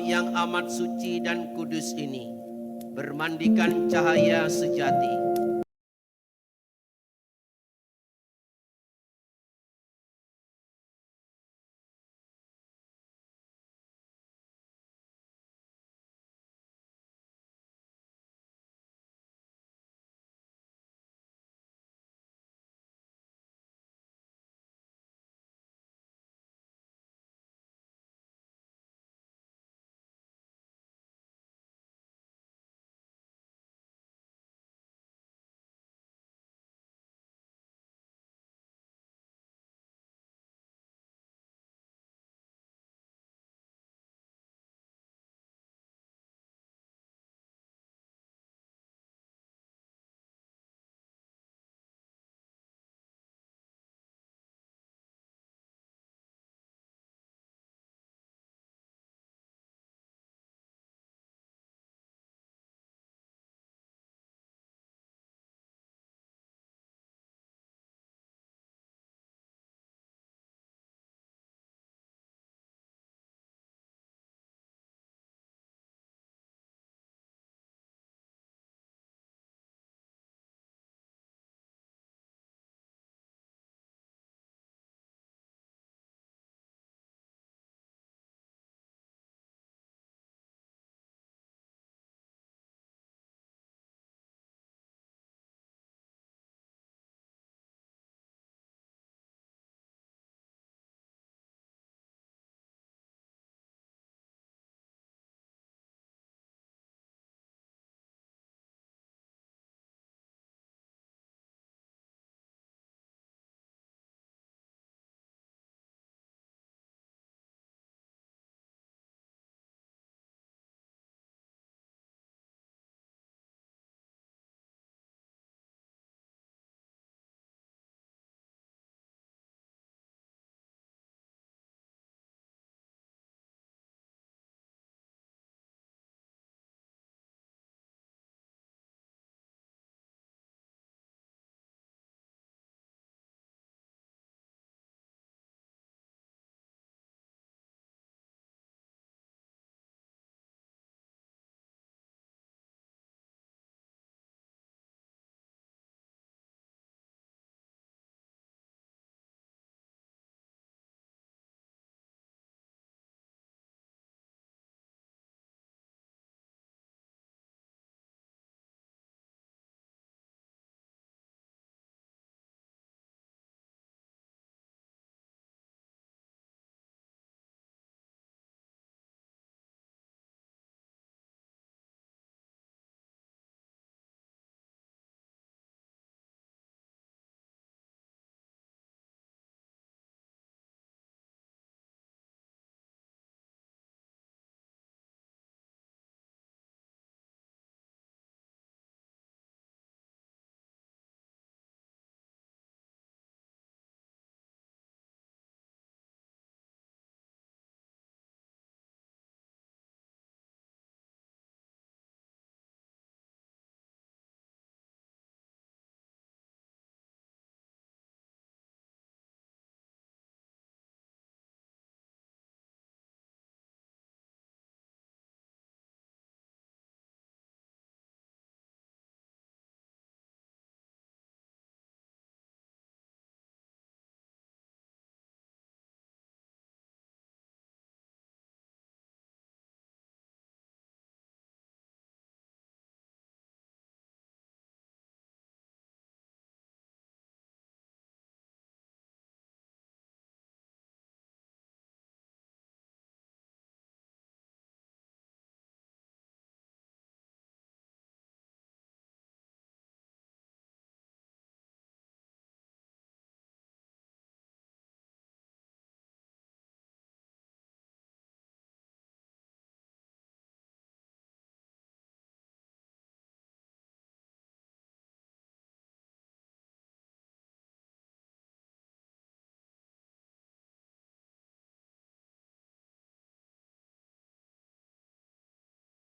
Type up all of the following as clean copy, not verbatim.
yang amat suci dan kudus ini, bermandikan cahaya sejati.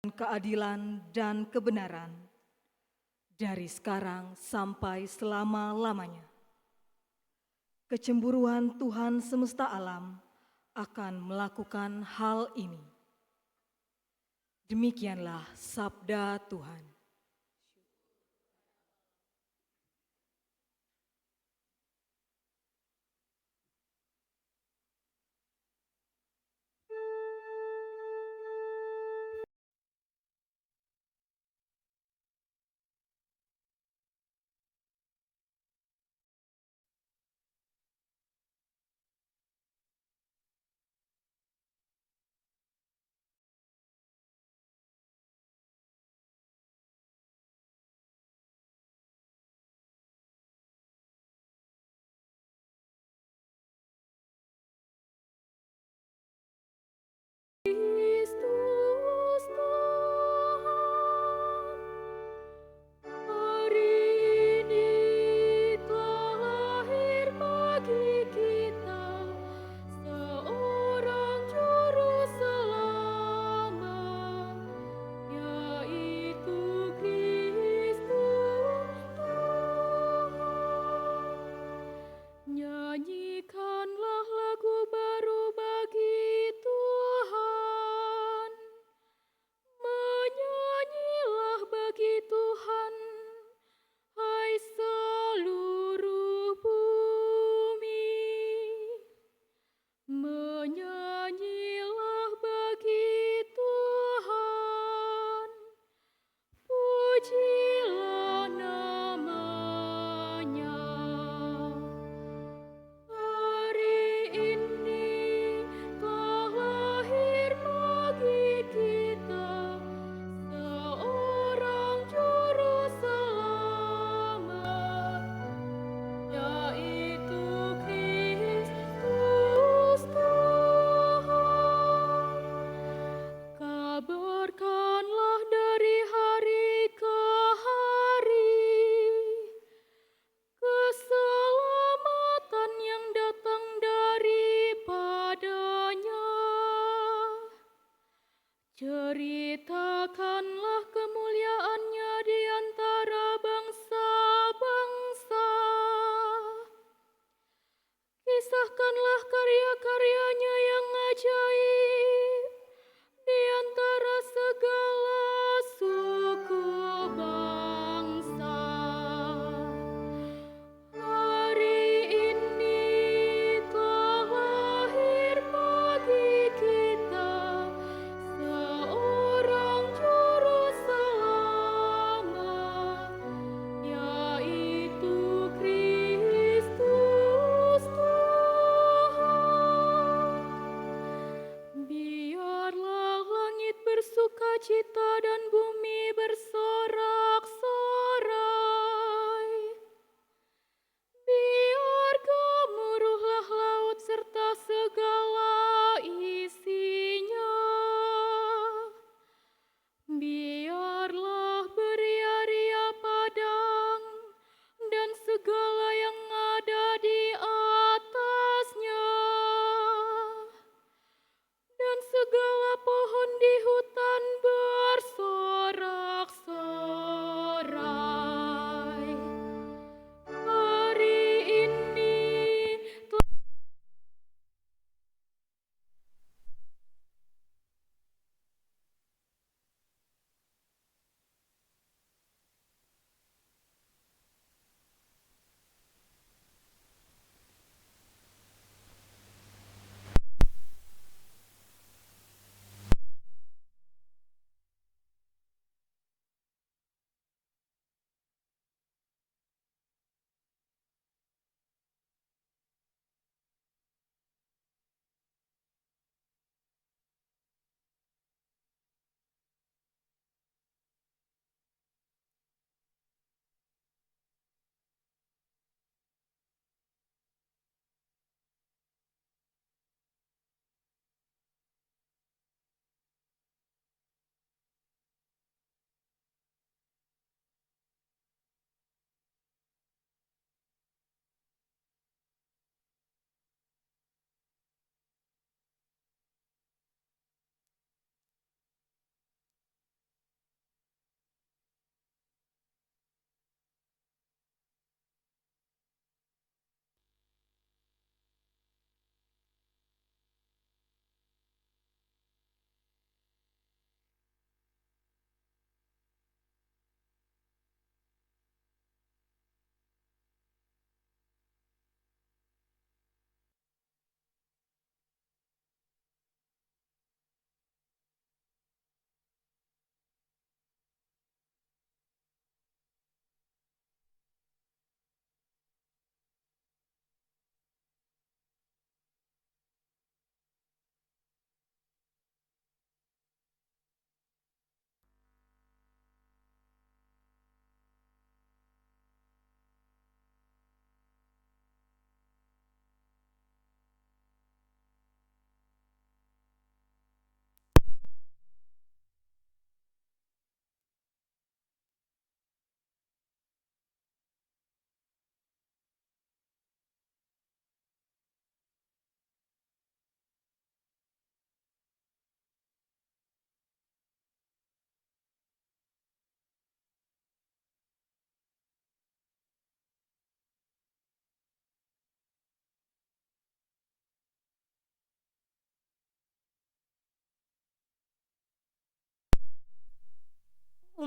Keadilan dan kebenaran dari sekarang sampai selama-lamanya. Kecemburuan Tuhan semesta alam akan melakukan hal ini. Demikianlah sabda Tuhan. Kristus Tuhan, hari ini telah lahir bagi kita seorang juru selamat, yaitu Kristus Tuhan. Nyanyikanlah lagu baru bagi Tuhan. Menyanyilah bagi Tuhan, hai seluruh bumi. Menyanyilah bagi Tuhan, pujilah namanya. Hari ini telah lahir bagi kita seorang juru selamat, yaitu Kristus Tuhan. Kabarkanlah dari hari ke hari keselamatan yang datang daripadanya. Ceritakanlah kemuliaannya di antara bangsa-bangsa. Kisahkanlah karya-karyanya yang ajaib di antara segala suku bangsa. Hari ini telah lahir bagi kita seorang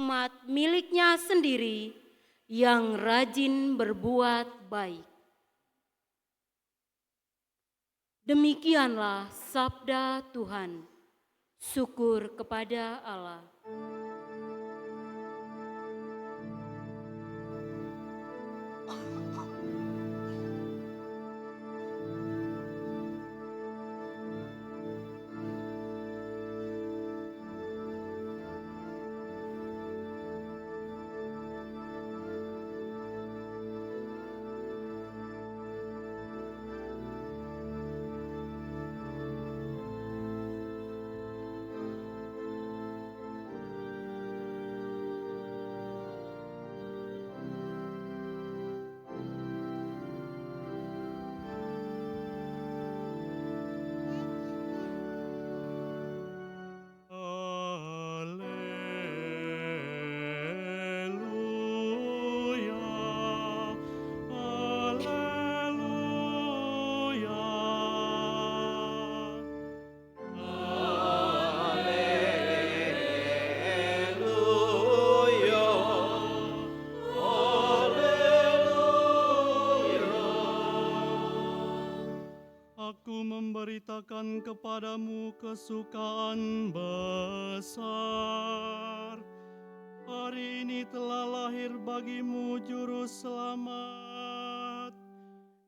umat miliknya sendiri yang rajin berbuat baik. Demikianlah sabda Tuhan. Syukur kepada Allah. Aku memberitakan kepadamu kesukaan besar. Hari ini telah lahir bagimu juru selamat,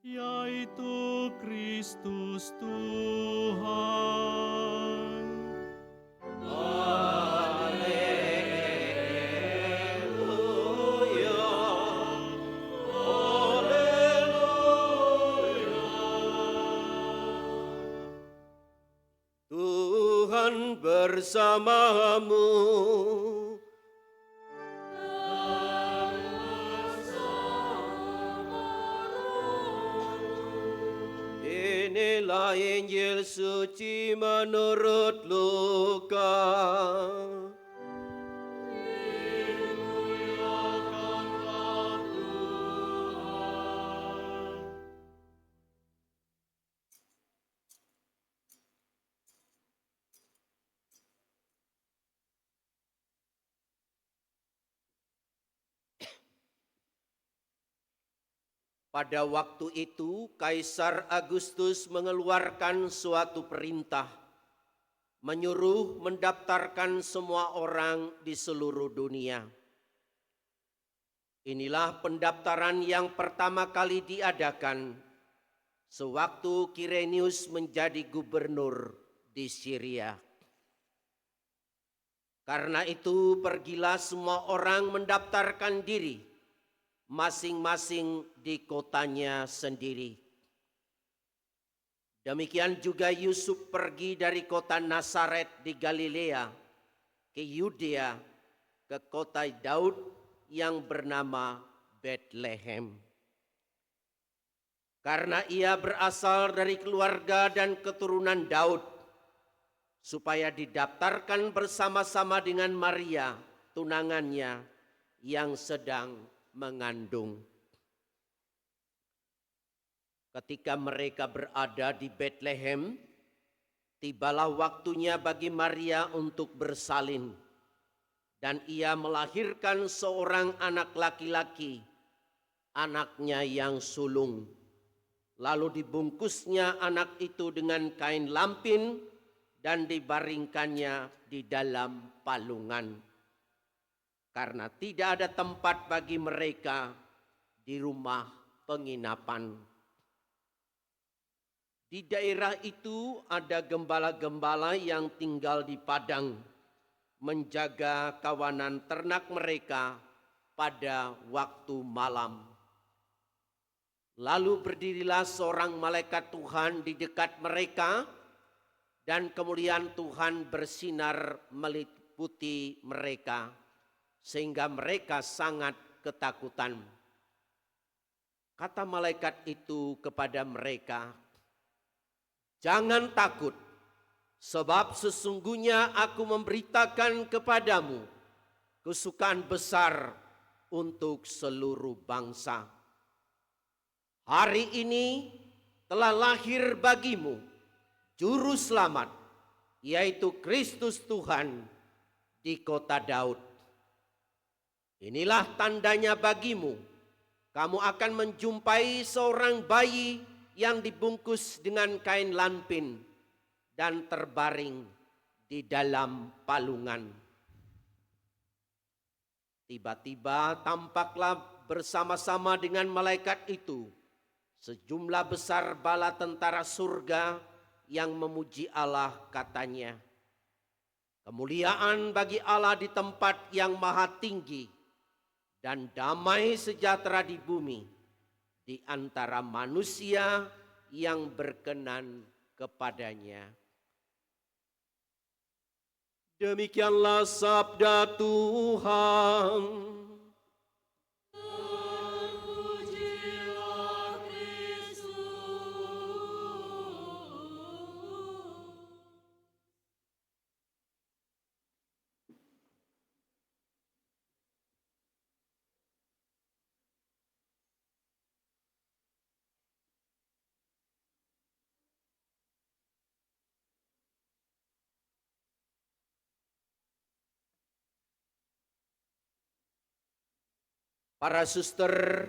yaitu Kristus Tuhan. Tuhan bersamamu. Inilah Injil suci menurut Lukas. Pada waktu itu, Kaisar Agustus mengeluarkan suatu perintah, menyuruh mendaftarkan semua orang di seluruh dunia. Inilah pendaftaran yang pertama kali diadakan sewaktu Kirenius menjadi gubernur di Syria. Karena itu, pergilah semua orang mendaftarkan diri masing-masing di kotanya sendiri. Demikian juga Yusuf pergi dari kota Nazaret di Galilea ke Yudea, ke kota Daud yang bernama Betlehem. Karena ia berasal dari keluarga dan keturunan Daud, supaya didaftarkan bersama-sama dengan Maria, tunangannya yang sedang mengandung. Ketika mereka berada di Betlehem, tibalah waktunya bagi Maria untuk bersalin, dan ia melahirkan seorang anak laki-laki, anaknya yang sulung. Lalu dibungkusnya anak itu dengan kain lampin dan dibaringkannya di dalam palungan. Karena tidak ada tempat bagi mereka di rumah penginapan. Di daerah itu ada gembala-gembala yang tinggal di padang, menjaga kawanan ternak mereka pada waktu malam. Lalu berdirilah seorang malaikat Tuhan di dekat mereka, dan kemuliaan Tuhan bersinar meliputi mereka, sehingga mereka sangat ketakutan. Kata malaikat itu kepada mereka, "Jangan takut, sebab sesungguhnya aku memberitakan kepadamu kesukaan besar untuk seluruh bangsa. Hari ini telah lahir bagimu Juru Selamat, yaitu Kristus Tuhan di kota Daud. Inilah tandanya bagimu, kamu akan menjumpai seorang bayi yang dibungkus dengan kain lampin dan terbaring di dalam palungan. Tiba-tiba tampaklah bersama-sama dengan malaikat itu sejumlah besar bala tentara surga yang memuji Allah, katanya, kemuliaan bagi Allah di tempat yang maha tinggi dan damai sejahtera di bumi di antara manusia yang berkenan kepadanya. Demikianlah sabda Tuhan. Para suster,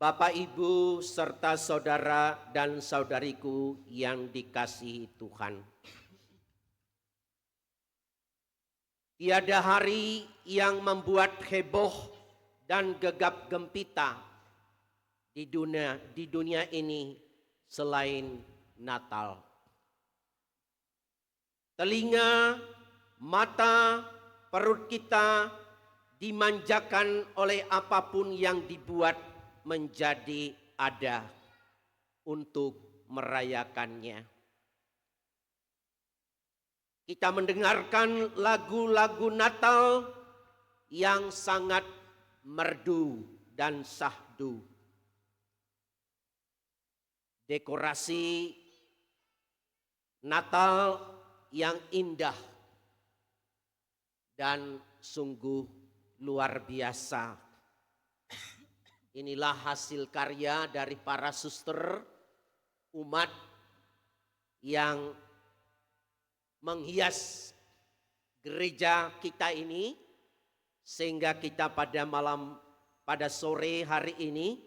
Bapak, Ibu, serta saudara dan saudariku yang dikasihi Tuhan. Tiada hari yang membuat heboh dan gegap gempita di dunia ini selain Natal. Telinga, mata, perut kita dimanjakan oleh apapun yang dibuat menjadi ada untuk merayakannya. Kita mendengarkan lagu-lagu Natal yang sangat merdu dan syahdu. Dekorasi Natal yang indah dan sungguh luar biasa. Inilah hasil karya dari para suster umat yang menghias gereja kita ini, sehingga kita pada sore hari ini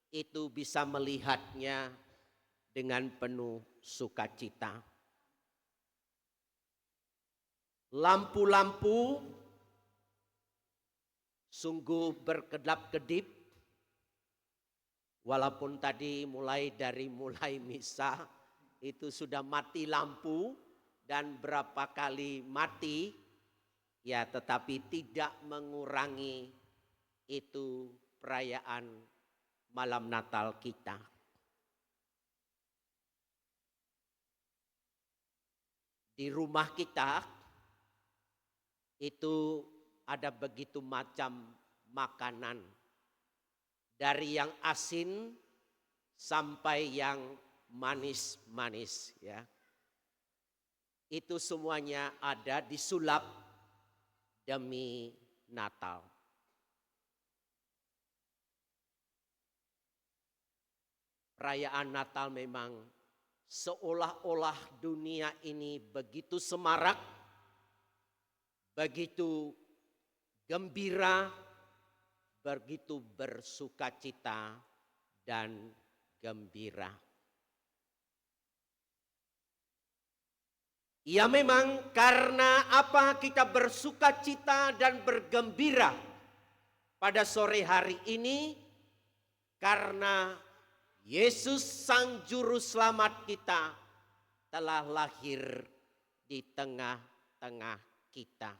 itu bisa melihatnya dengan penuh sukacita. Lampu-lampu sungguh berkedap-kedip, walaupun tadi mulai misa itu sudah mati lampu dan berapa kali mati, ya tetapi tidak mengurangi itu perayaan malam Natal kita. Di rumah kita itu ada begitu macam makanan, dari yang asin sampai yang manis-manis, ya. Itu semuanya ada disulap demi Natal. Perayaan Natal memang seolah-olah dunia ini begitu semarak, begitu gembira, begitu bersukacita dan gembira. Ya memang karena apa kita bersukacita dan bergembira pada sore hari ini? Karena Yesus Sang Juru Selamat kita telah lahir di tengah-tengah kita.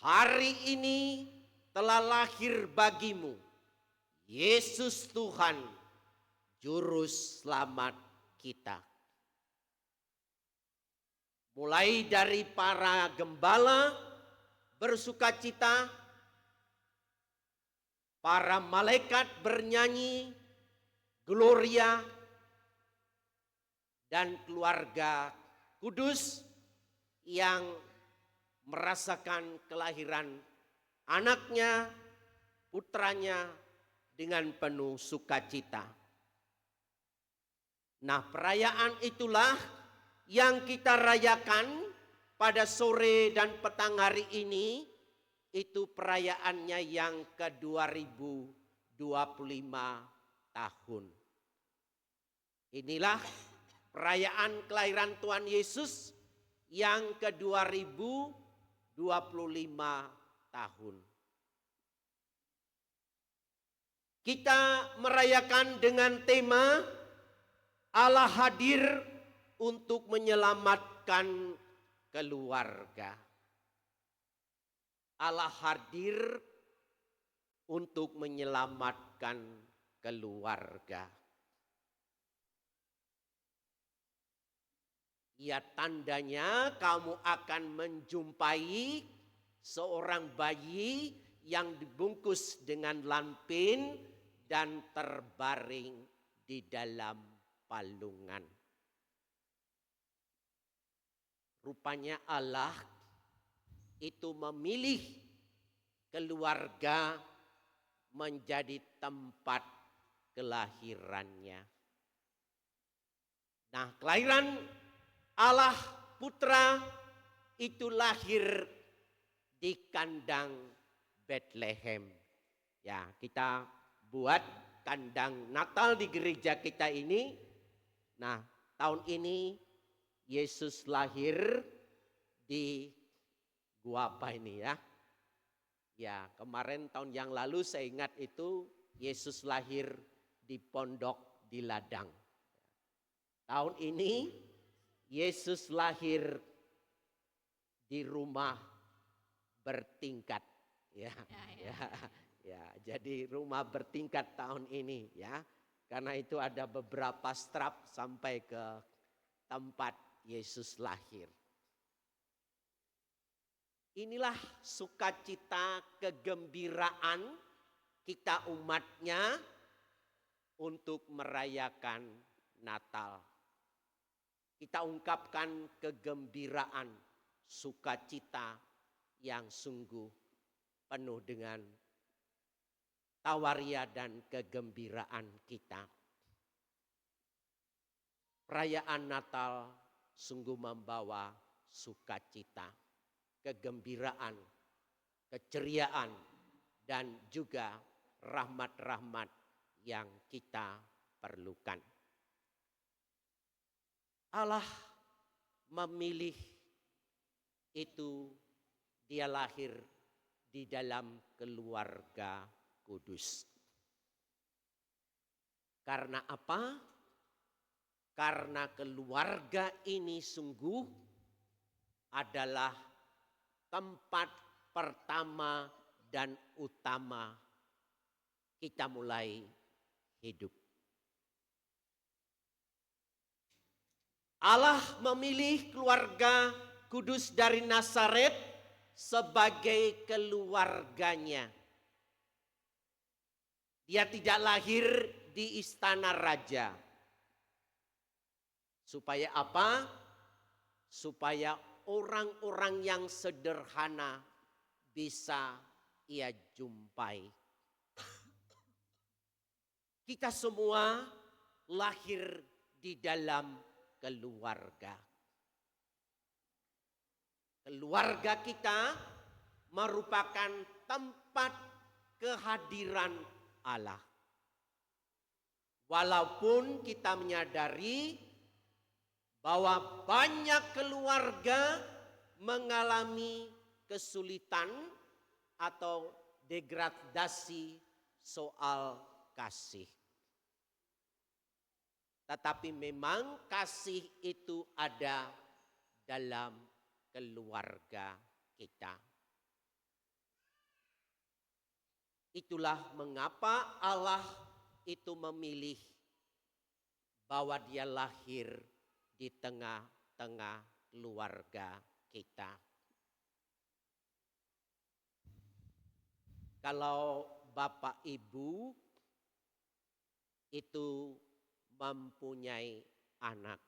Hari ini telah lahir bagimu Yesus Tuhan, Juru Selamat kita. Mulai dari para gembala bersukacita, para malaikat bernyanyi Gloria, dan keluarga kudus yang merasakan kelahiran anaknya, putranya dengan penuh sukacita. Nah, perayaan itulah yang kita rayakan pada sore dan petang hari ini itu perayaannya yang ke-2025 tahun. Inilah perayaan kelahiran Tuhan Yesus yang ke-2025 tahun. Kita merayakan dengan tema Allah hadir untuk menyelamatkan keluarga. Allah hadir untuk menyelamatkan keluarga. Ya, tandanya kamu akan menjumpai seorang bayi yang dibungkus dengan lampin dan terbaring di dalam palungan. Rupanya Allah itu memilih keluarga menjadi tempat kelahirannya. Nah, kelahiran Allah Putra itu lahir di kandang Bethlehem. Ya, kita buat kandang Natal di gereja kita ini. Nah, tahun ini Yesus lahir di gua apa ini ya? Ya, kemarin tahun yang lalu saya ingat itu Yesus lahir di pondok di ladang. Tahun ini Yesus lahir di rumah bertingkat. Ya. Jadi rumah bertingkat tahun ini ya. Karena itu ada beberapa strap sampai ke tempat Yesus lahir. Inilah sukacita kegembiraan kita umatnya untuk merayakan Natal. Kita ungkapkan kegembiraan, sukacita yang sungguh penuh dengan tawaria dan kegembiraan kita. Perayaan Natal sungguh membawa sukacita, kegembiraan, keceriaan, dan juga rahmat-rahmat yang kita perlukan. Allah memilih itu, dia lahir di dalam keluarga kudus. Karena apa? Karena keluarga ini sungguh adalah tempat pertama dan utama kita mulai hidup. Allah memilih keluarga kudus dari Nazaret sebagai keluarganya. Dia tidak lahir di istana raja. Supaya apa? Supaya orang-orang yang sederhana bisa ia jumpai. Kita semua lahir di dalam keluarga. Keluarga kita merupakan tempat kehadiran Allah. Walaupun kita menyadari bahwa banyak keluarga mengalami kesulitan atau degradasi soal kasih. Tetapi memang kasih itu ada dalam keluarga kita. Itulah mengapa Allah itu memilih bahwa dia lahir di tengah-tengah keluarga kita. Kalau Bapak Ibu itu mempunyai anak.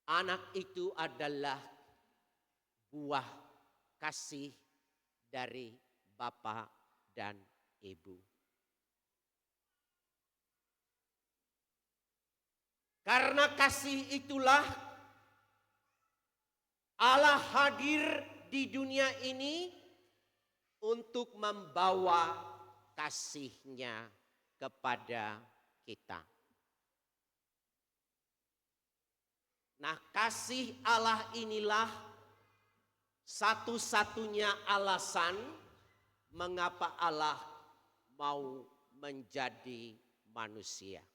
Anak itu adalah buah kasih dari Bapak dan Ibu. Karena kasih itulah Allah hadir di dunia ini untuk membawa kasih-Nya kepada kita. Nah, kasih Allah inilah satu-satunya alasan mengapa Allah mau menjadi manusia.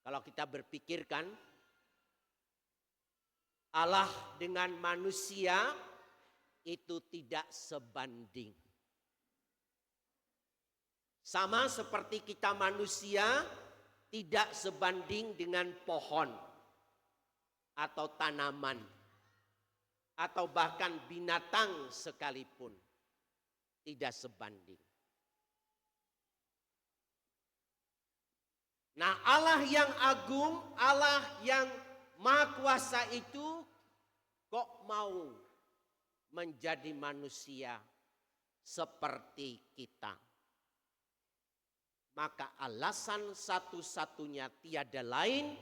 Kalau kita berpikirkan, Allah dengan manusia itu tidak sebanding. Sama seperti kita manusia tidak sebanding dengan pohon atau tanaman atau bahkan binatang sekalipun, tidak sebanding. Nah, Allah yang agung, Allah yang maha kuasa itu kok mau menjadi manusia seperti kita. Maka alasan satu-satunya tiada lain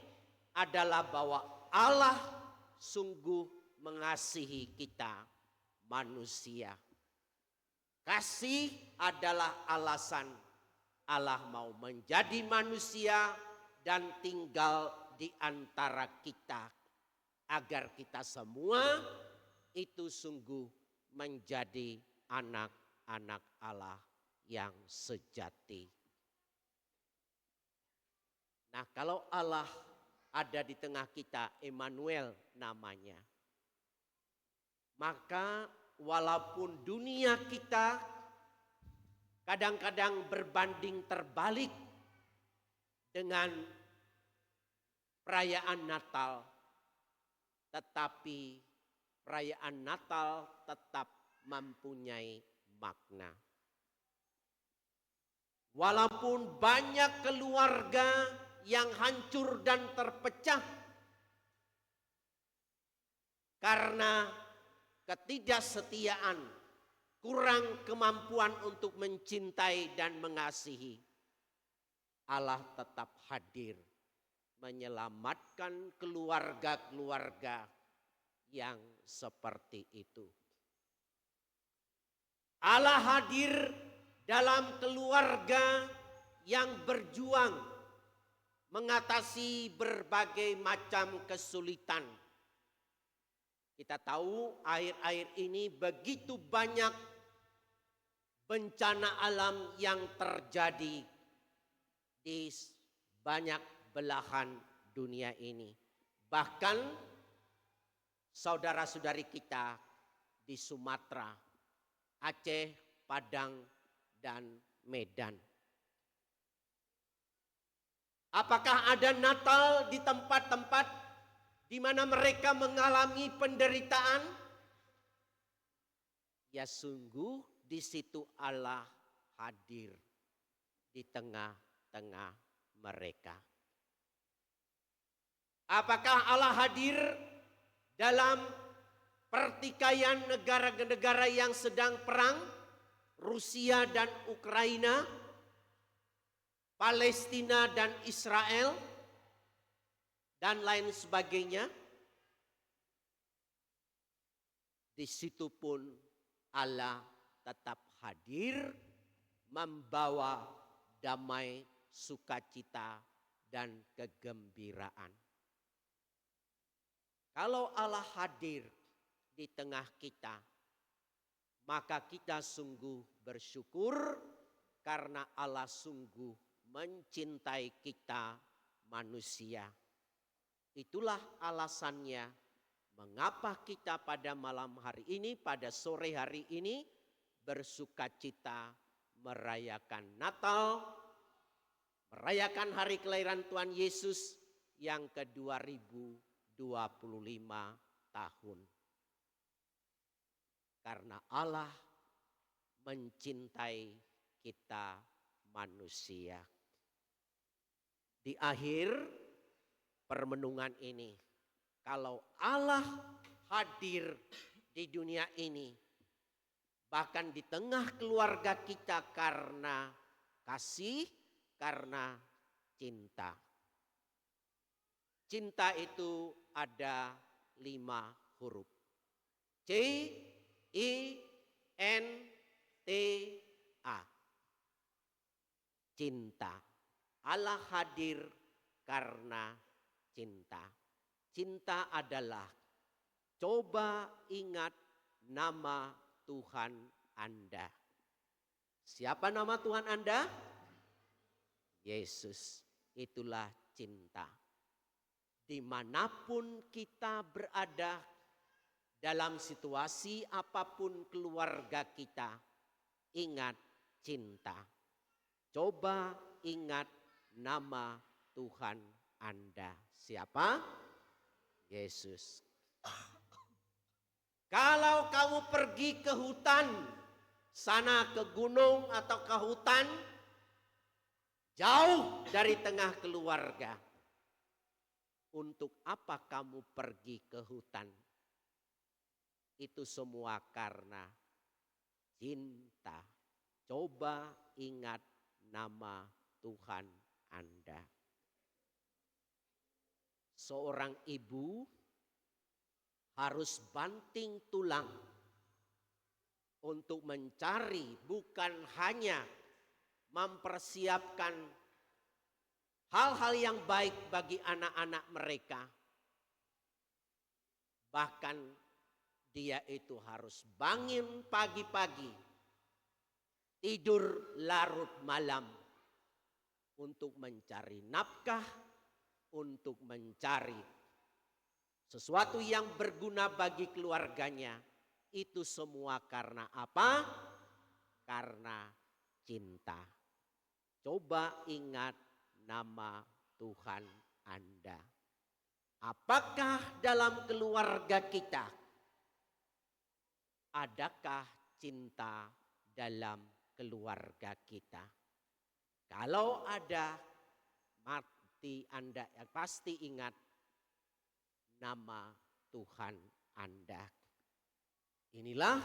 adalah bahwa Allah sungguh mengasihi kita manusia. Kasih adalah alasan Allah mau menjadi manusia dan tinggal di antara kita. Agar kita semua itu sungguh menjadi anak-anak Allah yang sejati. Nah, kalau Allah ada di tengah kita, Emmanuel namanya. Maka walaupun dunia kita kadang-kadang berbanding terbalik dengan perayaan Natal, tetapi perayaan Natal tetap mempunyai makna. Walaupun banyak keluarga yang hancur dan terpecah karena ketidaksetiaan, kurang kemampuan untuk mencintai dan mengasihi, Allah tetap hadir menyelamatkan keluarga-keluarga yang seperti itu. Allah hadir dalam keluarga yang berjuang mengatasi berbagai macam kesulitan. Kita tahu akhir-akhir ini begitu banyak bencana alam yang terjadi di banyak belahan dunia ini. Bahkan saudara-saudari kita di Sumatera, Aceh, Padang, dan Medan. Apakah ada Natal di tempat-tempat di mana mereka mengalami penderitaan? Ya sungguh di situ Allah hadir di tengah-tengah mereka. Apakah Allah hadir dalam pertikaian negara-negara yang sedang perang? Rusia dan Ukraina, Palestina dan Israel, dan lain sebagainya. Di situ pun Allah tetap hadir membawa damai, sukacita, dan kegembiraan. Kalau Allah hadir di tengah kita, maka kita sungguh bersyukur karena Allah sungguh mencintai kita manusia. Itulah alasannya mengapa kita pada malam hari ini, pada sore hari ini bersukacita merayakan Natal, merayakan hari kelahiran Tuhan Yesus yang ke-2025 tahun. Karena Allah mencintai kita manusia. Di akhir permenungan ini, kalau Allah hadir di dunia ini, bahkan di tengah keluarga kita karena kasih, karena cinta. Cinta itu ada 5 huruf. C-I-N-T-A. Cinta. Allah hadir karena cinta. Cinta adalah, coba ingat nama Tuhan Anda. Siapa nama Tuhan Anda? Yesus. Itulah cinta. Dimanapun kita berada, dalam situasi apapun keluarga kita, ingat cinta. Coba ingat nama Tuhan Anda. Siapa? Yesus. Kalau kamu pergi ke hutan, sana ke gunung atau ke hutan, jauh dari tengah keluarga. Untuk apa kamu pergi ke hutan? Itu semua karena cinta. Coba ingat nama Tuhan Anda. Seorang ibu harus banting tulang untuk mencari, bukan hanya mempersiapkan hal-hal yang baik bagi anak-anak mereka. Bahkan dia itu harus bangun pagi-pagi, tidur larut malam untuk mencari nafkah, untuk mencari sesuatu yang berguna bagi keluarganya. Itu semua karena apa? Karena cinta. Coba ingat nama Tuhan Anda. Apakah dalam keluarga kita, adakah cinta dalam keluarga kita? Kalau ada, mati Anda pasti ingat nama Tuhan Anda. Inilah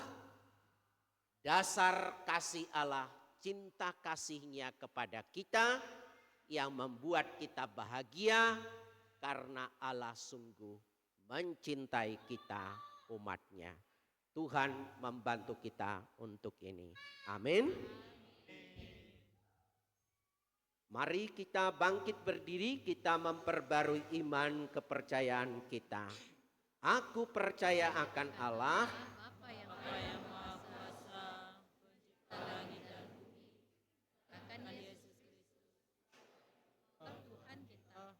dasar kasih Allah, cinta kasih-Nya kepada kita yang membuat kita bahagia karena Allah sungguh mencintai kita, umat-Nya. Tuhan membantu kita untuk ini. Amin. Mari kita bangkit berdiri, kita memperbarui iman kepercayaan kita. Aku percaya akan Allah, Bapa yang Maha Kuasa, pencipta langit dan bumi, akan Yesus Kristus, Tuhan kita.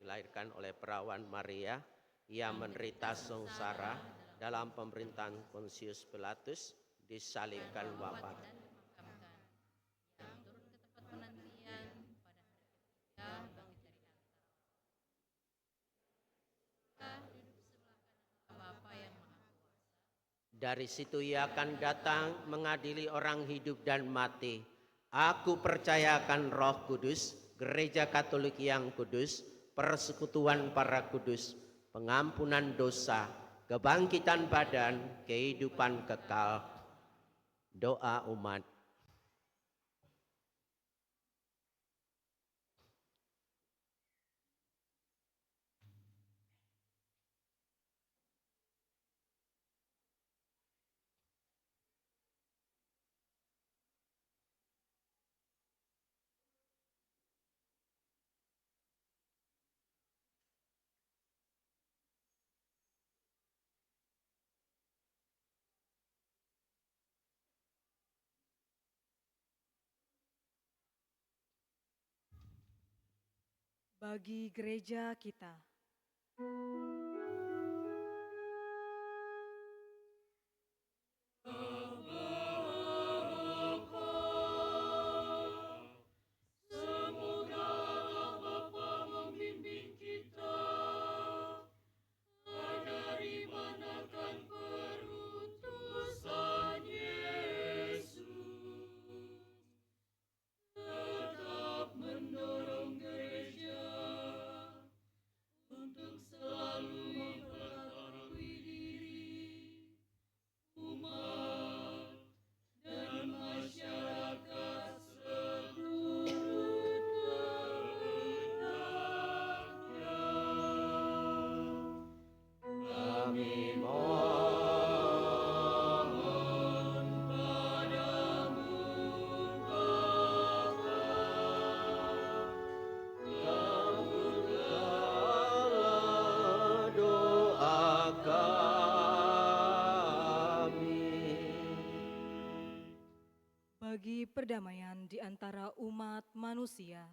dilahirkan oleh perawan Maria, ia menderita sengsara dalam pemerintahan Pontius Pilatus, disalibkan wafat. Dan dimakamkan, yang turun ke tempat penantian pada hari ketiga bangkit dari antara orang. Duduk sebelah kanan Bapa yang Maha Kuasa. Dari situ ia akan datang mengadili orang hidup dan mati. Aku percaya akan Roh Kudus, Gereja Katolik yang kudus, persekutuan para kudus, pengampunan dosa, kebangkitan badan, kehidupan kekal. Doa umat. Bagi gereja kita, Mendorong gereja untuk selalu bagi perdamaian di antara umat manusia.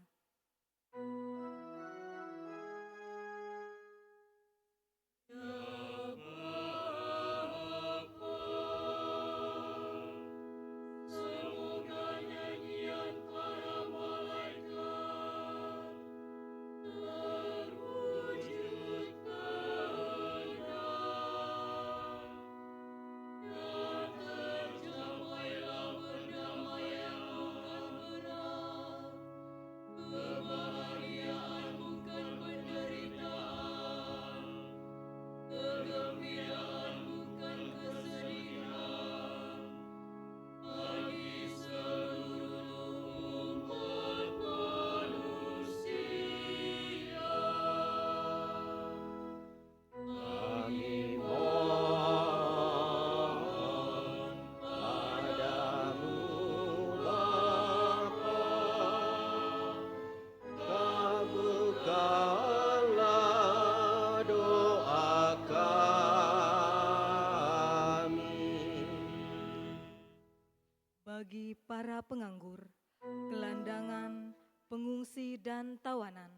Kami mohon padamu Bapa, kabulkanlah doa kami. Bagi para penganggur, gelandangan, pengungsi, dan tawanan.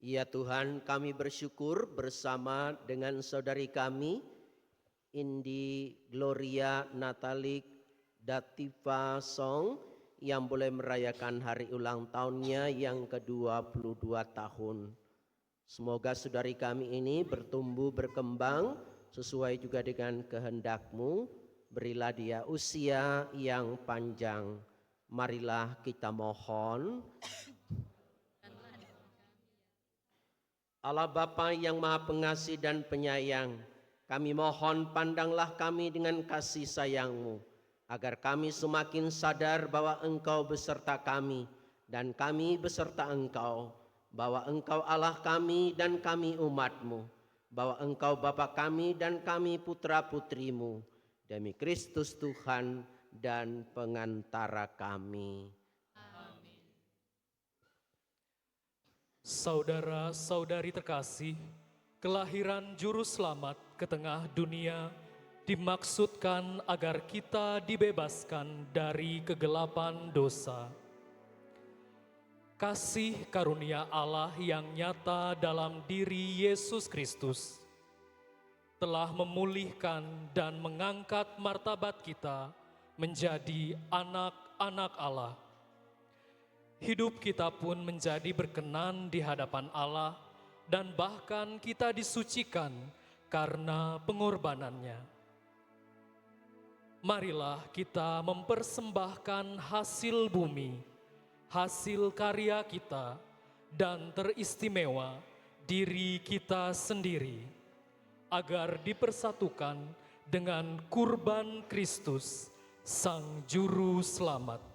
Ya Tuhan, kami bersyukur bersama dengan saudari kami, Indi Gloria Natalik Dativa Song, yang boleh merayakan hari ulang tahunnya yang ke-22 tahun. Semoga saudari kami ini bertumbuh berkembang sesuai juga dengan kehendak-Mu. Berilah dia usia yang panjang. Marilah kita mohon. Allah Bapa yang Maha Pengasih dan Penyayang, kami mohon pandanglah kami dengan kasih sayang-Mu, agar kami semakin sadar bahwa Engkau beserta kami dan kami beserta Engkau, bahwa Engkau Allah kami dan kami umat-Mu, bahwa Engkau Bapa kami dan kami putra-putri-Mu, demi Kristus Tuhan dan pengantara kami. Saudara-saudari terkasih, kelahiran Juru Selamat ke tengah dunia dimaksudkan agar kita dibebaskan dari kegelapan dosa. Kasih karunia Allah yang nyata dalam diri Yesus Kristus telah memulihkan dan mengangkat martabat kita menjadi anak-anak Allah. Hidup kita pun menjadi berkenan di hadapan Allah dan bahkan kita disucikan karena pengorbanannya. Marilah kita mempersembahkan hasil bumi, hasil karya kita, dan teristimewa diri kita sendiri, agar dipersatukan dengan kurban Kristus, Sang Juru Selamat.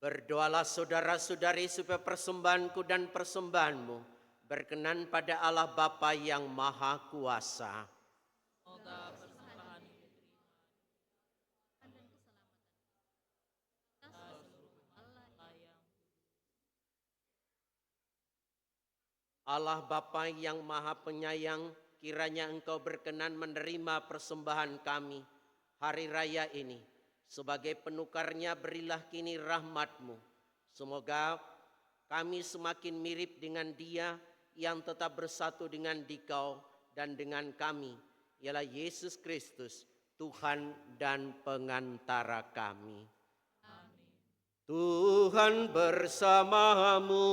Berdoalah saudara-saudari supaya persembahanku dan persembahanmu berkenan pada Allah Bapa yang Maha Kuasa. Allah Bapa yang Maha Penyayang, kiranya Engkau berkenan menerima persembahan kami hari raya ini. Sebagai penukarnya berilah kini rahmat-Mu. Semoga kami semakin mirip dengan Dia yang tetap bersatu dengan Dikau dan dengan kami, ialah Yesus Kristus, Tuhan dan pengantara kami. Amin. Tuhan bersamamu.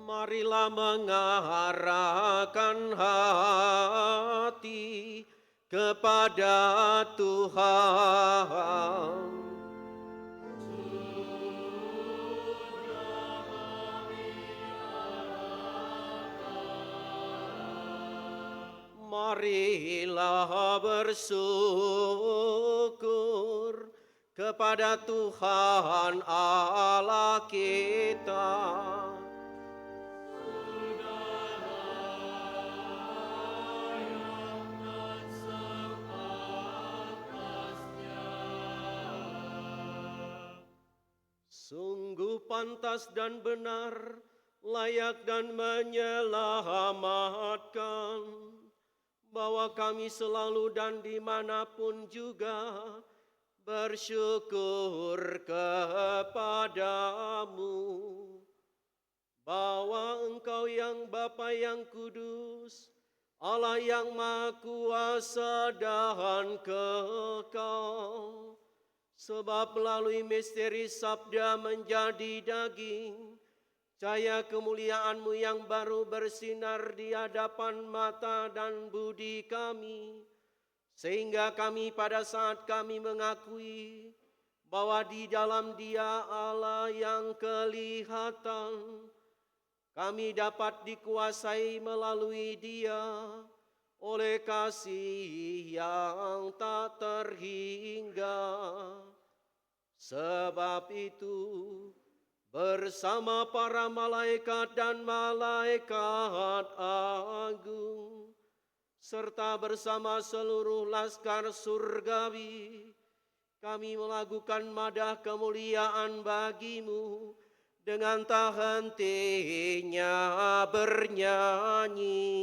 Marilah mengarahkan hati kepada Tuhan. Marilah bersyukur kepada Tuhan Allah kita. Sungguh pantas dan benar, layak dan menyelamatkan, bahwa kami selalu dan dimanapun juga bersyukur kepadamu. Bahwa Engkau yang Bapa yang kudus, Allah yang Maha Kuasa dan kekal, sebab melalui misteri sabda menjadi daging, cahaya kemuliaan-Mu yang baru bersinar di hadapan mata dan budi kami, sehingga kami pada saat kami mengakui bahwa di dalam Dia Allah yang kelihatan, kami dapat dikuasai melalui Dia oleh kasih yang tak terhingga. Sebab itu, bersama para malaikat dan malaikat agung, serta bersama seluruh laskar surgawi, kami melakukan madah kemuliaan bagi-Mu dengan tak hentinya bernyanyi.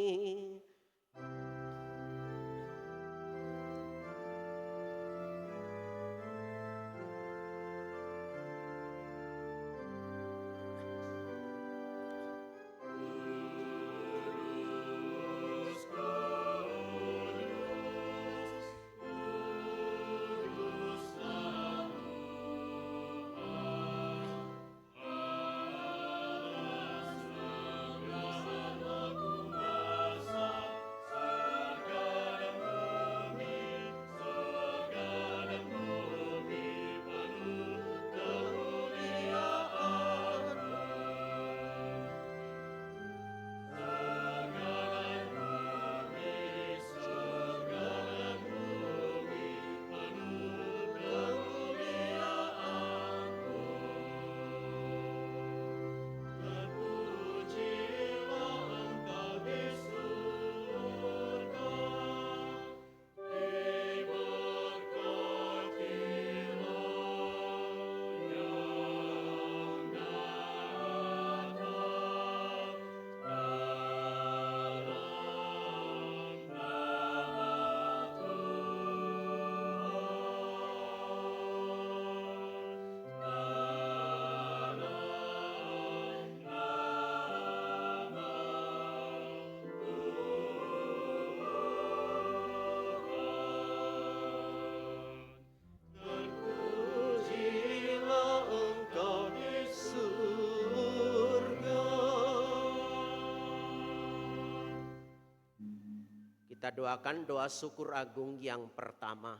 Kita doakan doa syukur agung yang pertama.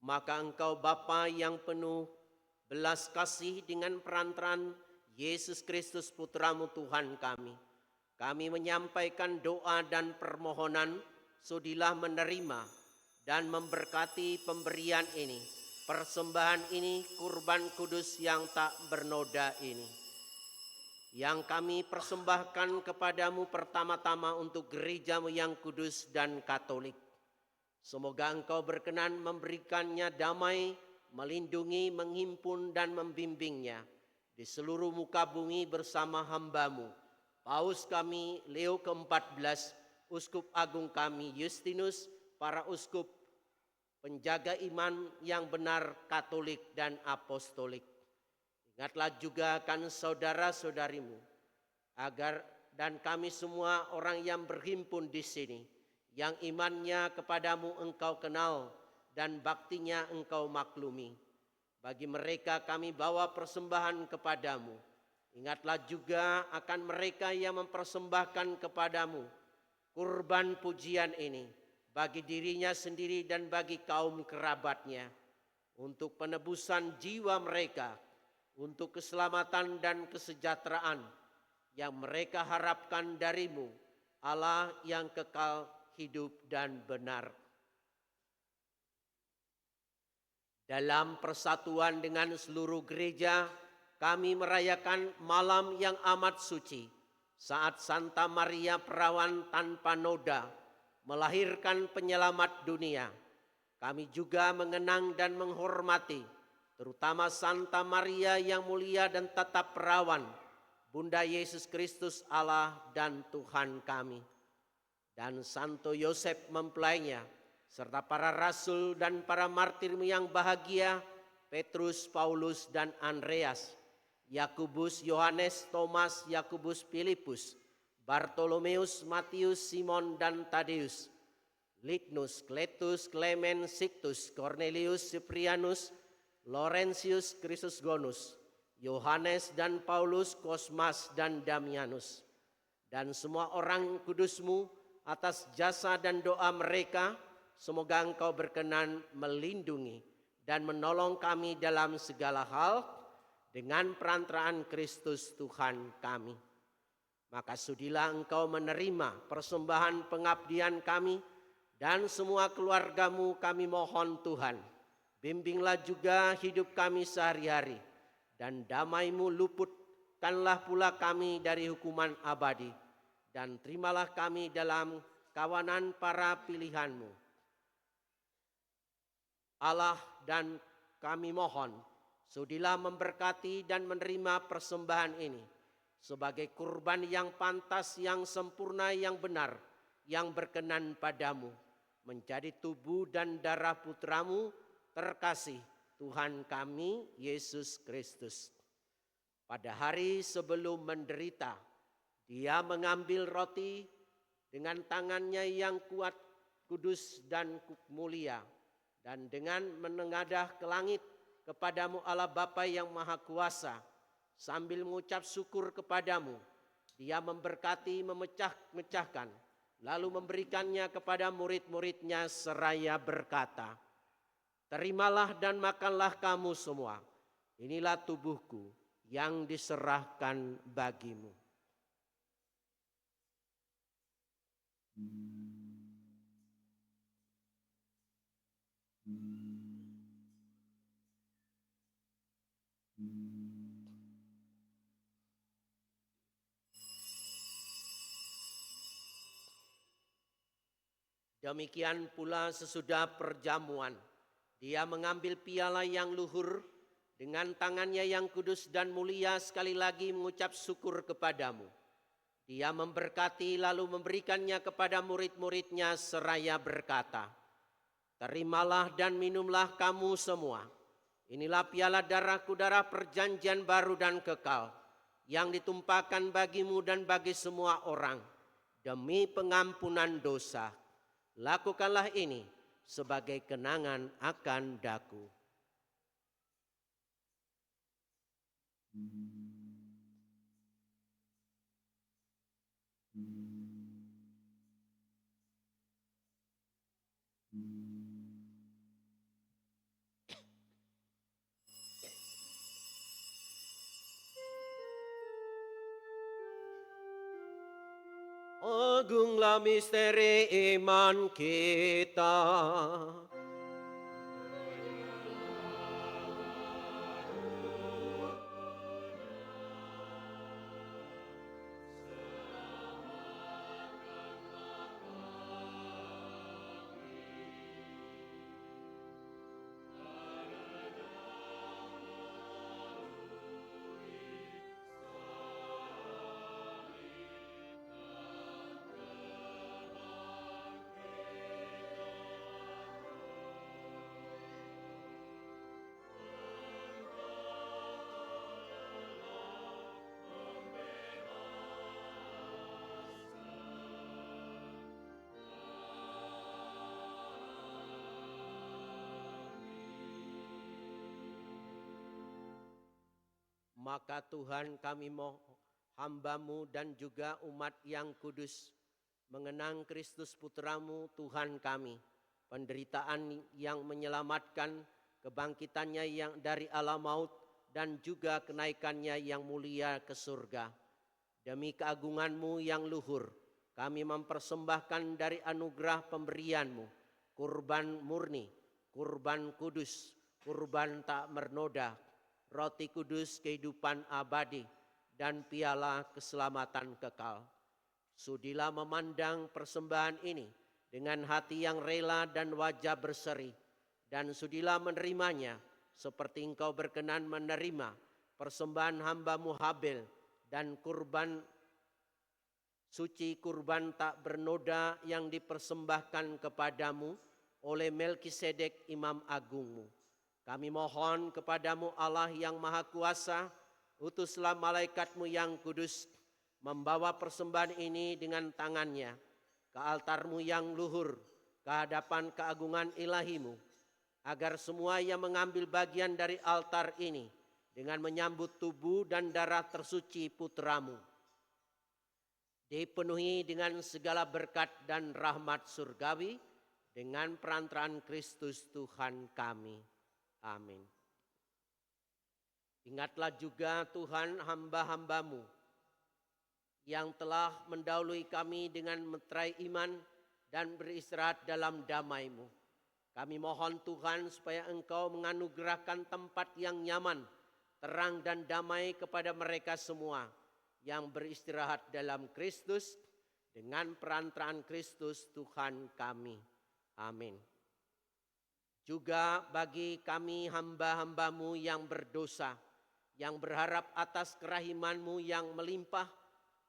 Maka Engkau Bapa yang penuh belas kasih dengan perantaraan Yesus Kristus Putra-Mu Tuhan kami menyampaikan doa dan permohonan sudilah menerima dan memberkati pemberian ini, persembahan ini, kurban kudus yang tak bernoda ini, yang kami persembahkan kepadamu pertama-tama untuk gerejamu yang kudus dan katolik. Semoga engkau berkenan memberikannya damai, melindungi, menghimpun dan membimbingnya di seluruh muka bumi bersama hambamu, Paus kami Leo ke-14, Uskup Agung kami Justinus, para uskup, penjaga iman yang benar, katolik dan apostolik. Ingatlah juga akan saudara-saudarimu, agar dan kami semua orang yang berhimpun di sini, yang imannya kepadamu engkau kenal dan baktinya engkau maklumi. Bagi mereka kami bawa persembahan kepadamu. Ingatlah juga akan mereka yang mempersembahkan kepadamu kurban pujian ini, bagi dirinya sendiri dan bagi kaum kerabatnya, untuk penebusan jiwa mereka, untuk keselamatan dan kesejahteraan yang mereka harapkan darimu, Allah yang kekal, hidup dan benar. Dalam persatuan dengan seluruh gereja, kami merayakan malam yang amat suci, saat Santa Maria Perawan tanpa noda melahirkan penyelamat dunia. Kami juga mengenang dan menghormati terutama Santa Maria yang mulia dan tetap perawan, Bunda Yesus Kristus Allah dan Tuhan kami, dan Santo Yosef mempelainya, serta para rasul dan para martirmu yang bahagia, Petrus, Paulus dan Andreas, Yakubus, Yohanes, Thomas, Yakubus, Filipus, Bartolomeus, Matius, Simon dan Tadeus, Lignus, Cletus, Clement, Sictus, Cornelius, Cyprianus, Laurentius, Chrysosgonus, Yohanes dan Paulus, Kosmas dan Damianus, dan semua orang kudusmu atas jasa dan doa mereka. Semoga engkau berkenan melindungi dan menolong kami dalam segala hal dengan perantaraan Kristus Tuhan kami. Maka sudilah engkau menerima persembahan pengabdian kami dan semua keluargamu, kami mohon Tuhan. Bimbinglah juga hidup kami sehari-hari, dan damai-Mu luputkanlah pula kami dari hukuman abadi, dan terimalah kami dalam kawanan para pilihan-Mu. Allah, dan kami mohon, sudilah memberkati dan menerima persembahan ini sebagai kurban yang pantas, yang sempurna, yang benar, yang berkenan padamu, menjadi tubuh dan darah putramu terkasih, Tuhan kami Yesus Kristus. Pada hari sebelum menderita, Dia mengambil roti dengan tangannya yang kuat, kudus dan mulia, dan dengan menengadah ke langit kepadamu Allah Bapa yang Maha Kuasa, sambil mengucap syukur kepadamu, Dia memberkati, memecah-mecahkan, lalu memberikannya kepada murid-muridnya seraya berkata, terimalah dan makanlah kamu semua, inilah tubuhku yang diserahkan bagimu. Demikian pula sesudah perjamuan, Dia mengambil piala yang luhur, dengan tangannya yang kudus dan mulia sekali lagi mengucap syukur kepadamu. Dia memberkati lalu memberikannya kepada murid-muridnya seraya berkata, terimalah dan minumlah kamu semua. Inilah piala darahku, darah perjanjian baru dan kekal, yang ditumpahkan bagimu dan bagi semua orang demi pengampunan dosa. Lakukanlah ini sebagai kenangan akan daku. Oh Agunglah misteri iman kita. Maka Tuhan kami mohon hamba-Mu dan juga umat yang kudus mengenang Kristus Putra-Mu Tuhan kami, penderitaan yang menyelamatkan, kebangkitannya yang dari alam maut dan juga kenaikannya yang mulia ke surga. Demi keagungan-Mu yang luhur, kami mempersembahkan dari anugerah pemberian-Mu, kurban murni, kurban kudus, kurban tak bernoda, roti kudus kehidupan abadi, dan piala keselamatan kekal. Sudilah memandang persembahan ini dengan hati yang rela dan wajah berseri, dan sudilah menerimanya seperti Engkau berkenan menerima persembahan hamba-Mu Habel dan kurban suci, kurban tak bernoda yang dipersembahkan kepadamu oleh Melkisedek Imam Agung-Mu. Kami mohon kepadamu Allah yang Maha Kuasa, utuslah malaikat-Mu yang kudus, membawa persembahan ini dengan tangannya ke altar-Mu yang luhur, ke hadapan keagungan ilahi-Mu, agar semua yang mengambil bagian dari altar ini dengan menyambut tubuh dan darah tersuci Putra-Mu, dipenuhi dengan segala berkat dan rahmat surgawi dengan perantaraan Kristus Tuhan kami. Amin. Ingatlah juga Tuhan hamba-hamba-Mu yang telah mendahului kami dengan meterai iman dan beristirahat dalam damai-Mu. Kami mohon Tuhan supaya Engkau menganugerahkan tempat yang nyaman, terang dan damai kepada mereka semua yang beristirahat dalam Kristus dengan perantaraan Kristus Tuhan kami. Amin. Juga bagi kami hamba-hamba-Mu yang berdosa, yang berharap atas kerahiman-Mu yang melimpah,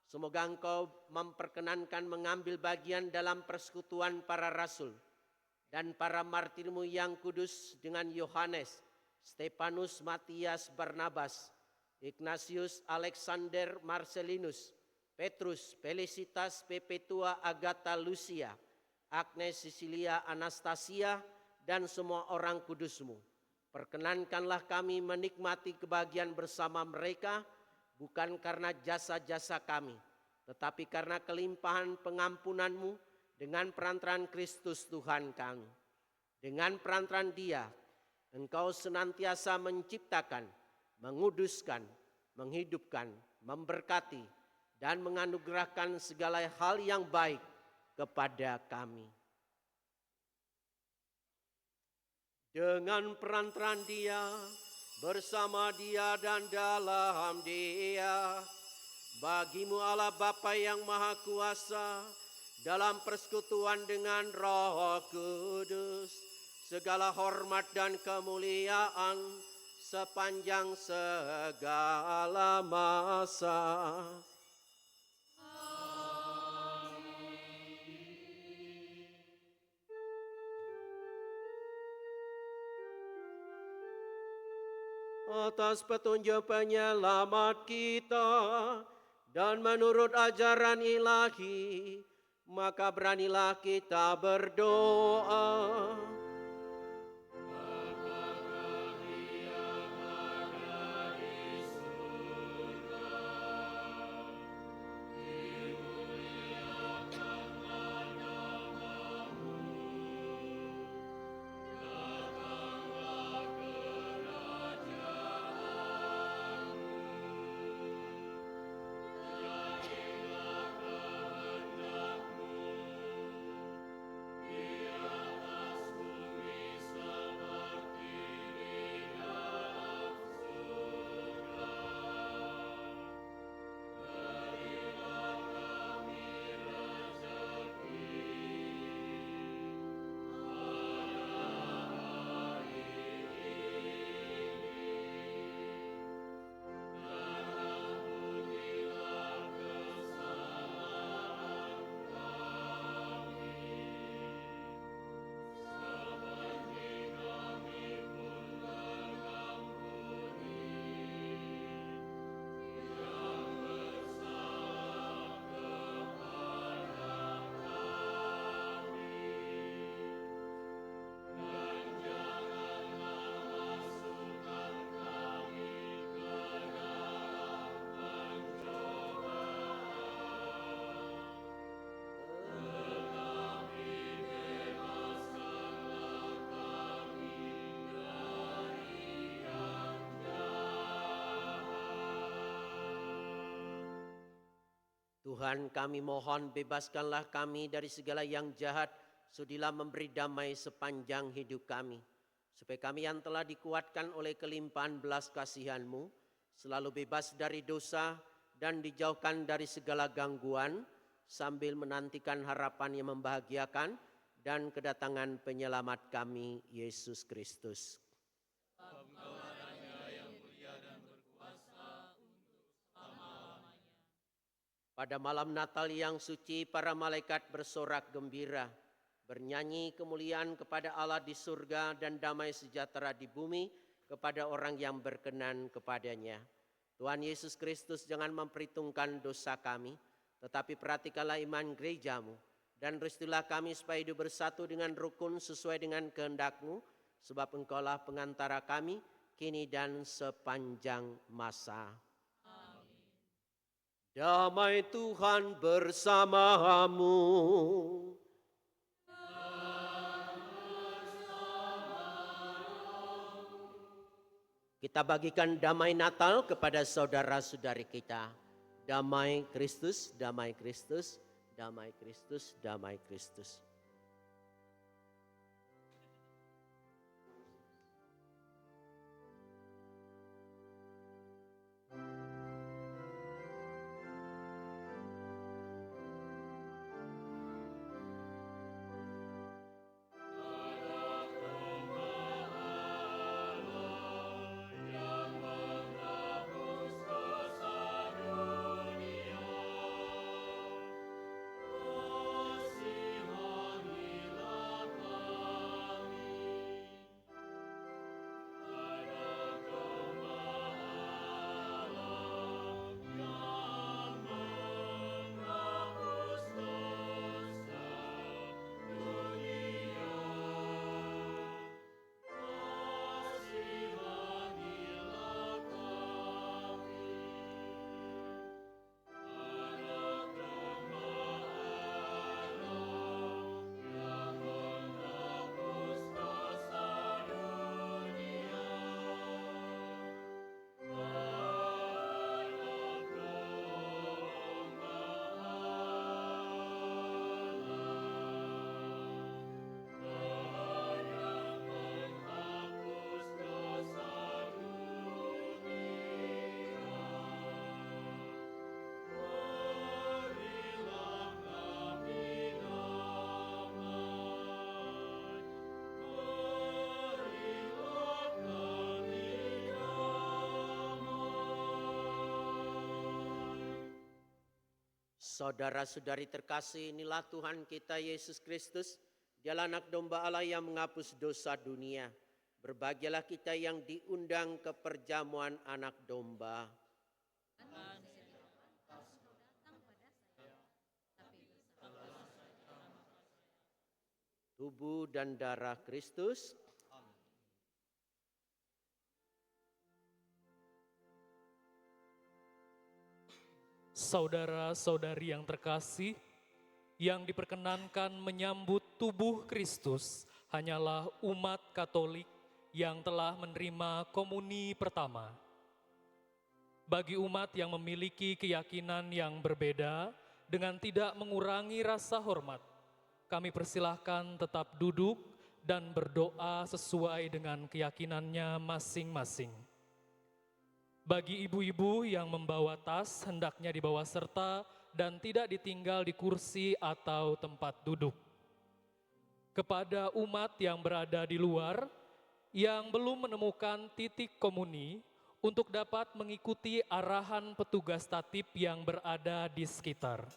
semoga Engkau memperkenankan mengambil bagian dalam persekutuan para rasul dan para martir-Mu yang kudus dengan Yohanes, Stefanus, Matias, Barnabas, Ignatius, Alexander, Marcelinus, Petrus, Felicitas, Perpetua, Agatha, Lucia, Agnes, Sisilia, Anastasia, dan semua orang kudus-Mu. Perkenankanlah kami menikmati kebahagiaan bersama mereka, bukan karena jasa-jasa kami, tetapi karena kelimpahan pengampunan-Mu dengan perantaraan Kristus Tuhan kami. Dengan perantaraan Dia, Engkau senantiasa menciptakan, menguduskan, menghidupkan, memberkati, dan menganugerahkan segala hal yang baik kepada kami. Dengan perantaraan Dia, bersama Dia dan dalam Dia, bagi-Mu Allah Bapa yang Maha Kuasa, dalam persekutuan dengan Roh Kudus, segala hormat dan kemuliaan sepanjang segala masa. Atas petunjuk penyelamat kita dan menurut ajaran ilahi, maka beranilah kita berdoa. Tuhan, kami mohon bebaskanlah kami dari segala yang jahat, sudilah memberi damai sepanjang hidup kami. Supaya kami yang telah dikuatkan oleh kelimpahan belas kasihan-Mu, selalu bebas dari dosa dan dijauhkan dari segala gangguan, sambil menantikan harapan yang membahagiakan dan kedatangan penyelamat kami, Yesus Kristus. Pada malam Natal yang suci, para malaikat bersorak gembira, bernyanyi kemuliaan kepada Allah di surga dan damai sejahtera di bumi kepada orang yang berkenan kepadanya. Tuhan Yesus Kristus, jangan memperhitungkan dosa kami, tetapi perhatikanlah iman gereja-Mu, dan restuilah kami supaya hidup bersatu dengan rukun sesuai dengan kehendak-Mu, sebab Engkaulah pengantara kami, kini dan sepanjang masa. Damai Tuhan bersamamu. Kita bagikan damai Natal kepada saudara-saudari kita. Damai Kristus, damai Kristus, damai Kristus, damai Kristus. Saudara-saudari terkasih, inilah Tuhan kita Yesus Kristus. Dialah anak domba Allah yang menghapus dosa dunia. Berbahagialah kita yang diundang ke perjamuan anak domba. Tubuh dan darah Kristus. Saudara-saudari yang terkasih, yang diperkenankan menyambut tubuh Kristus hanyalah umat Katolik yang telah menerima komuni pertama. Bagi umat yang memiliki keyakinan yang berbeda dengan tidak mengurangi rasa hormat, kami persilahkan tetap duduk dan berdoa sesuai dengan keyakinannya masing-masing. Bagi ibu-ibu yang membawa tas, hendaknya dibawa serta dan tidak ditinggal di kursi atau tempat duduk. Kepada umat yang berada di luar, yang belum menemukan titik komuni, untuk dapat mengikuti arahan petugas tatip yang berada di sekitar.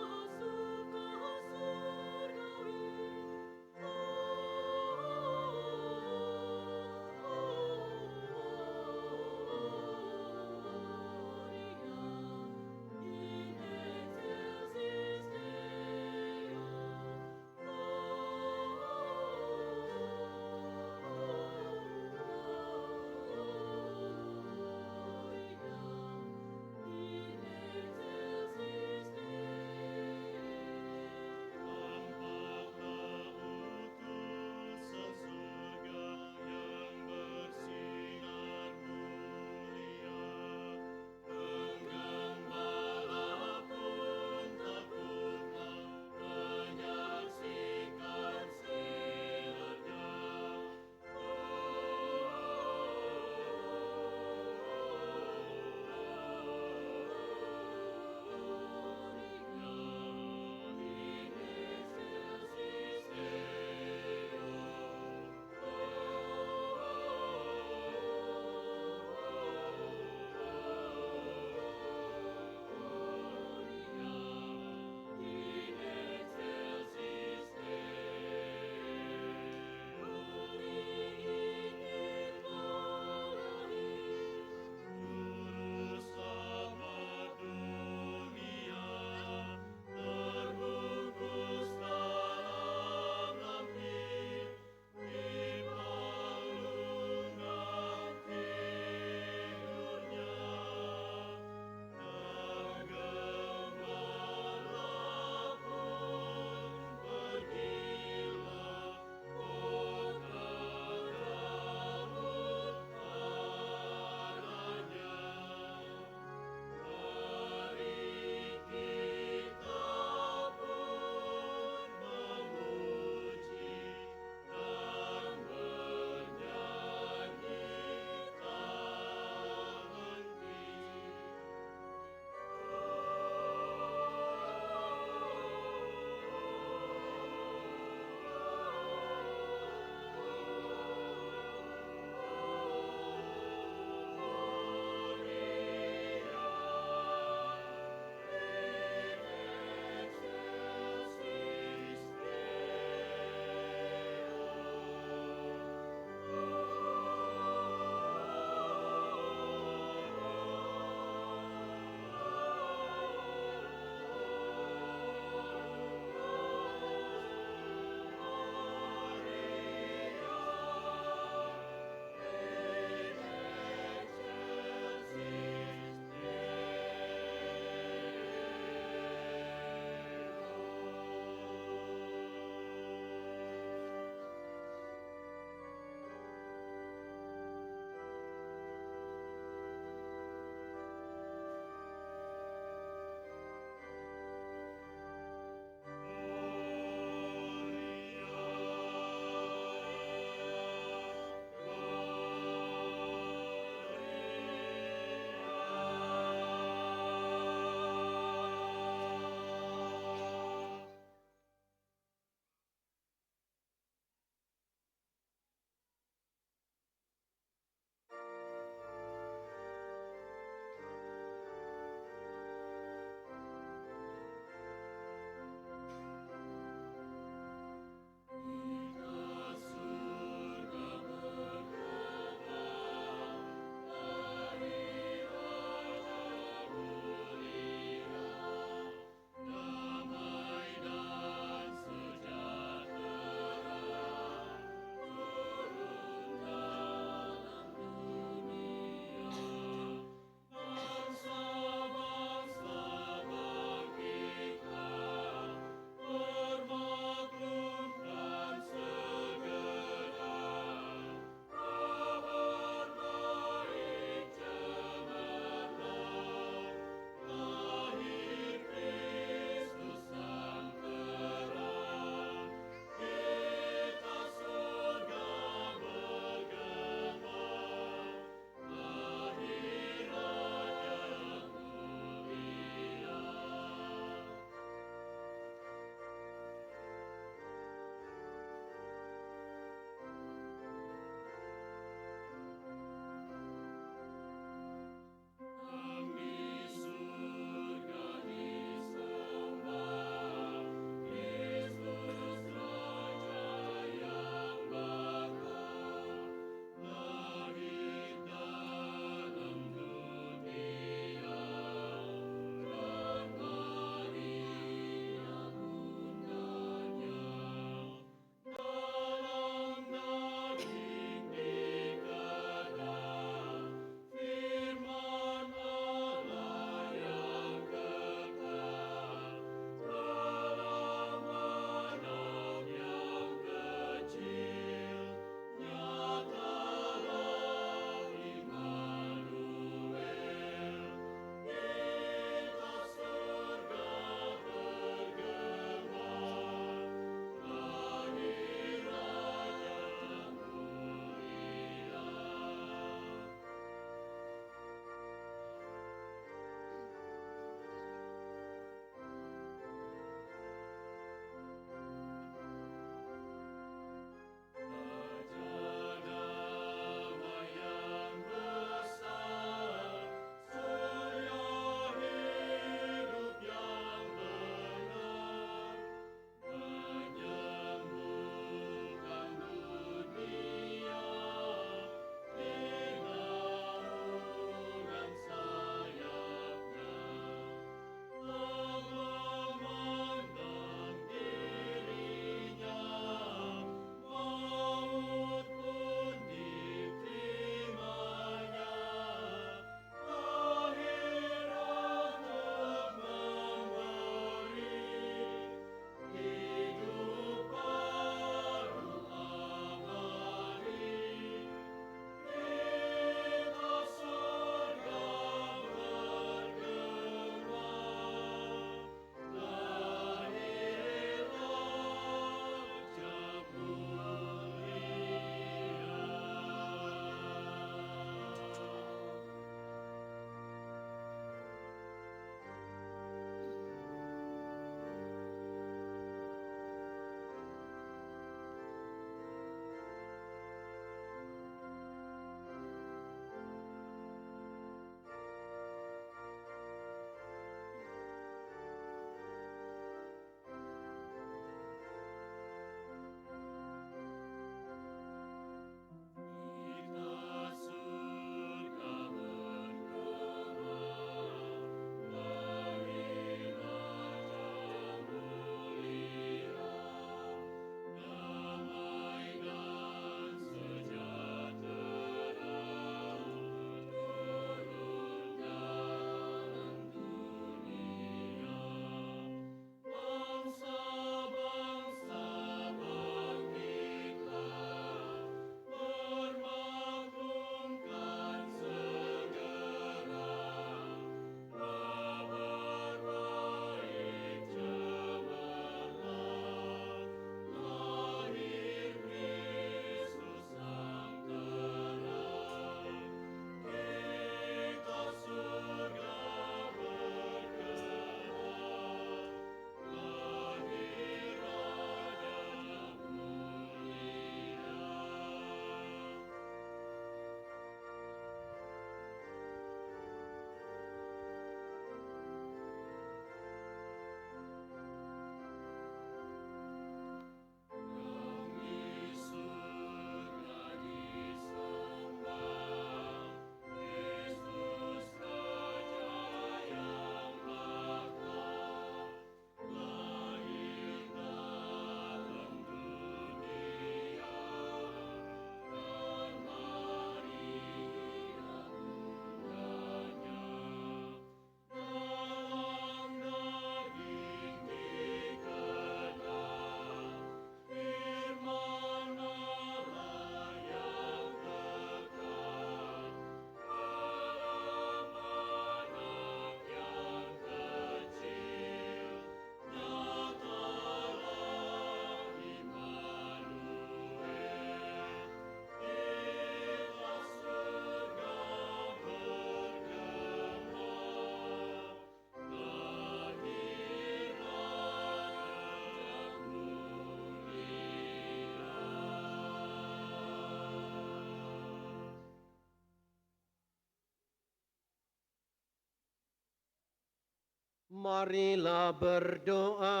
Marilah berdoa.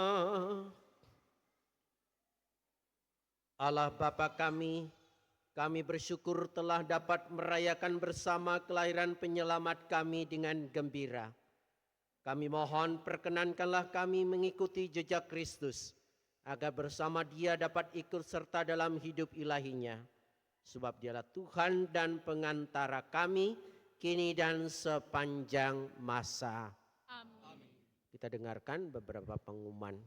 Allah Bapa kami bersyukur telah dapat merayakan bersama kelahiran penyelamat kami dengan gembira. Kami mohon perkenankanlah kami mengikuti jejak Kristus, agar bersama Dia dapat ikut serta dalam hidup ilahinya. Sebab Dialah Tuhan dan pengantara kami, kini dan sepanjang masa. Amin. Kita dengarkan beberapa pengumuman.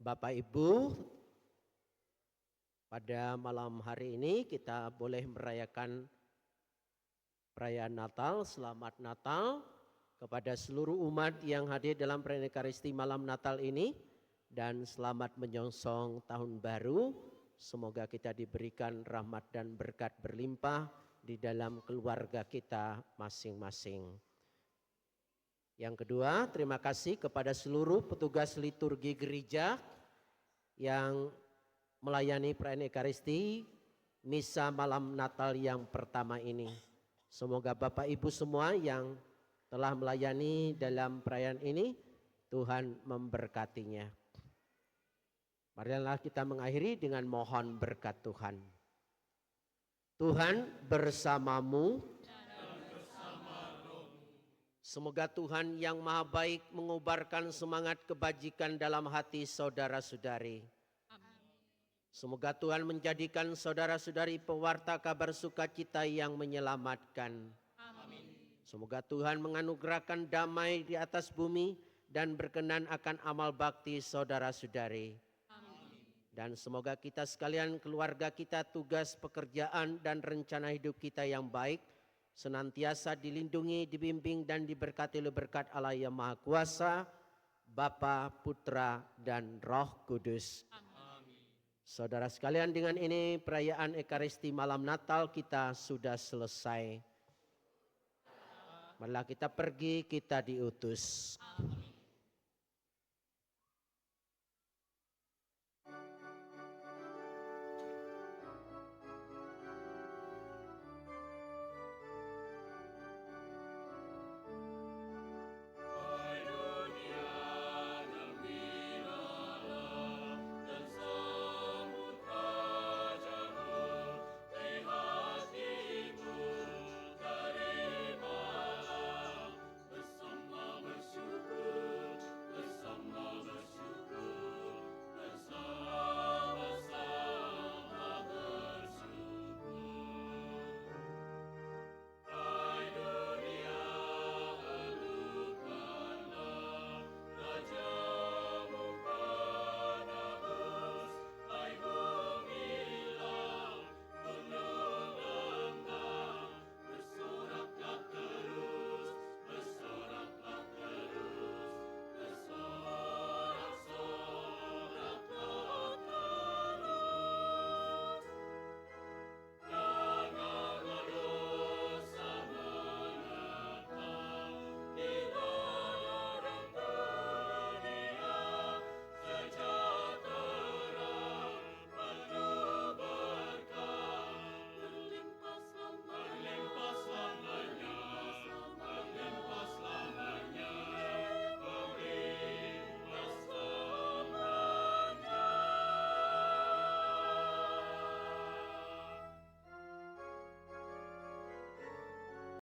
Bapak Ibu, pada malam hari ini kita boleh merayakan perayaan Natal. Selamat Natal kepada seluruh umat yang hadir dalam perayaan Ekaristi malam Natal ini, dan selamat menyongsong tahun baru. Semoga kita diberikan rahmat dan berkat berlimpah di dalam keluarga kita masing-masing. Yang kedua, terima kasih kepada seluruh petugas liturgi gereja yang melayani perayaan Ekaristi Misa malam Natal yang pertama ini. Semoga Bapak Ibu semua yang telah melayani dalam perayaan ini, Tuhan memberkatinya. Marilah kita mengakhiri dengan mohon berkat Tuhan. Tuhan bersamamu. Semoga Tuhan yang Maha Baik mengobarkan semangat kebajikan dalam hati saudara-saudari. Semoga Tuhan menjadikan saudara-saudari pewarta kabar sukacita yang menyelamatkan. Semoga Tuhan menganugerahkan damai di atas bumi dan berkenan akan amal bakti saudara-saudari. Dan semoga kita sekalian, keluarga kita, tugas, pekerjaan, dan rencana hidup kita yang baik senantiasa dilindungi, dibimbing, dan diberkati oleh berkat Allah yang Maha Kuasa, Bapa, Putra, dan Roh Kudus. Amin. Saudara sekalian, dengan ini perayaan Ekaristi malam Natal kita sudah selesai. Marilah kita pergi, kita diutus. Amin.